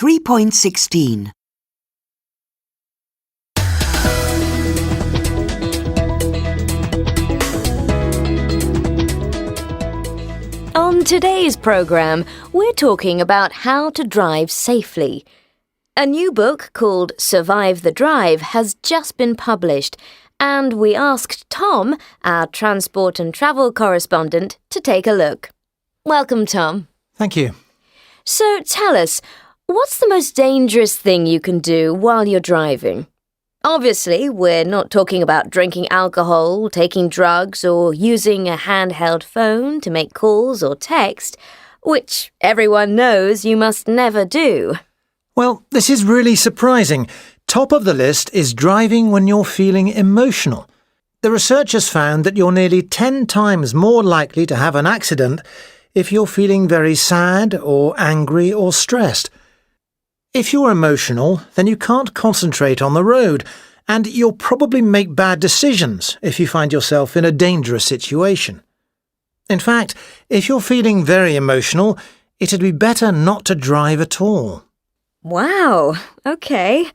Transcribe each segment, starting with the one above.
3.16. On today's programme, we're talking about how to drive safely. A new book called Survive the Drive has just been published, and we asked Tom, our transport and travel correspondent, to take a look. Welcome, Tom. Thank you. So tell us, what's the most dangerous thing you can do while you're driving? Obviously, we're not talking about drinking alcohol, taking drugs, or using a handheld phone to make calls or text, which everyone knows you must never do. Well, this is really surprising. Top of the list is driving when you're feeling emotional. The researchers found that you're nearly 10 times more likely to have an accident if you're feeling very sad or angry or stressed. If you're emotional, then you can't concentrate on the road, and you'll probably make bad decisions if you find yourself in a dangerous situation. In fact, if you're feeling very emotional, it'd be better not to drive at all. Wow, okay.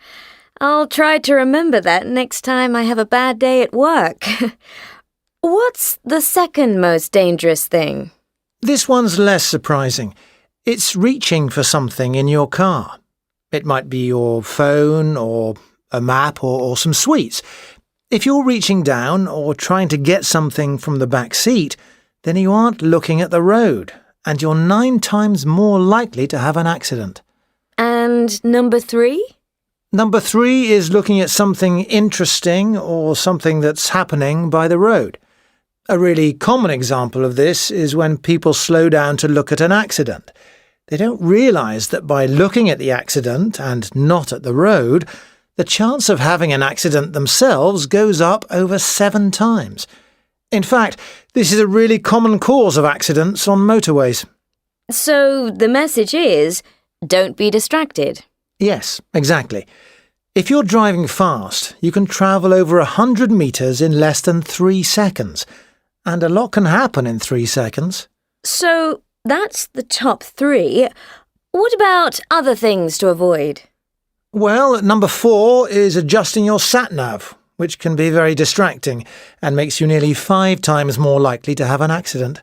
I'll try to remember that next time I have a bad day at work. What's the second most dangerous thing? This one's less surprising. It's reaching for something in your car. It might be your phone or a map or some sweets. If you're reaching down or trying to get something from the back seat, then you aren't looking at the road, and you're 9 times more likely to have an accident. And number 3? Number 3 is looking at something interesting or something that's happening by the road. A really common example of this is when people slow down to look at an accident. They don't realise that by looking at the accident and not at the road, the chance of having an accident themselves goes up over 7 times. In fact, this is a really common cause of accidents on motorways. So the message is, don't be distracted. Yes, exactly. If you're driving fast, you can travel over 100 metres in less than 3 seconds. And a lot can happen in 3 seconds. So that's the top 3. What about other things to avoid? Well, number 4 is adjusting your sat-nav, which can be very distracting and makes you nearly 5 times more likely to have an accident.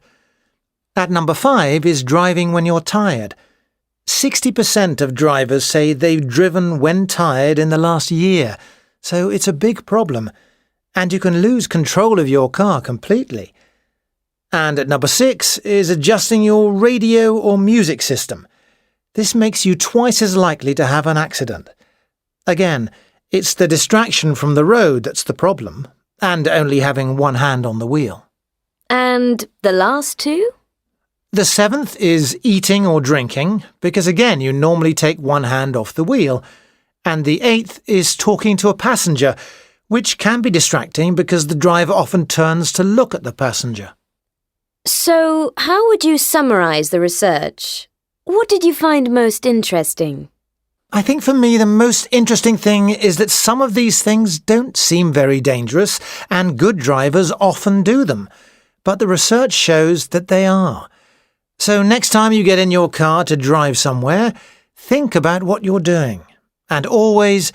At number 5 is driving when you're tired. 60% of drivers say they've driven when tired in the last year, so it's a big problem, and you can lose control of your car completely. And at number 6 is adjusting your radio or music system. This makes you twice as likely to have an accident. Again, it's the distraction from the road that's the problem, and only having one hand on the wheel. And the last 2? The 7th is eating or drinking, because again you normally take one hand off the wheel. And the 8th is talking to a passenger, which can be distracting because the driver often turns to look at the passenger. So how would you summarise the research? What did you find most interesting? I think for me the most interesting thing is that some of these things don't seem very dangerous, and good drivers often do them. But the research shows that they are. So next time you get in your car to drive somewhere, think about what you're doing. And always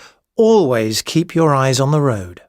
keep your eyes on the road.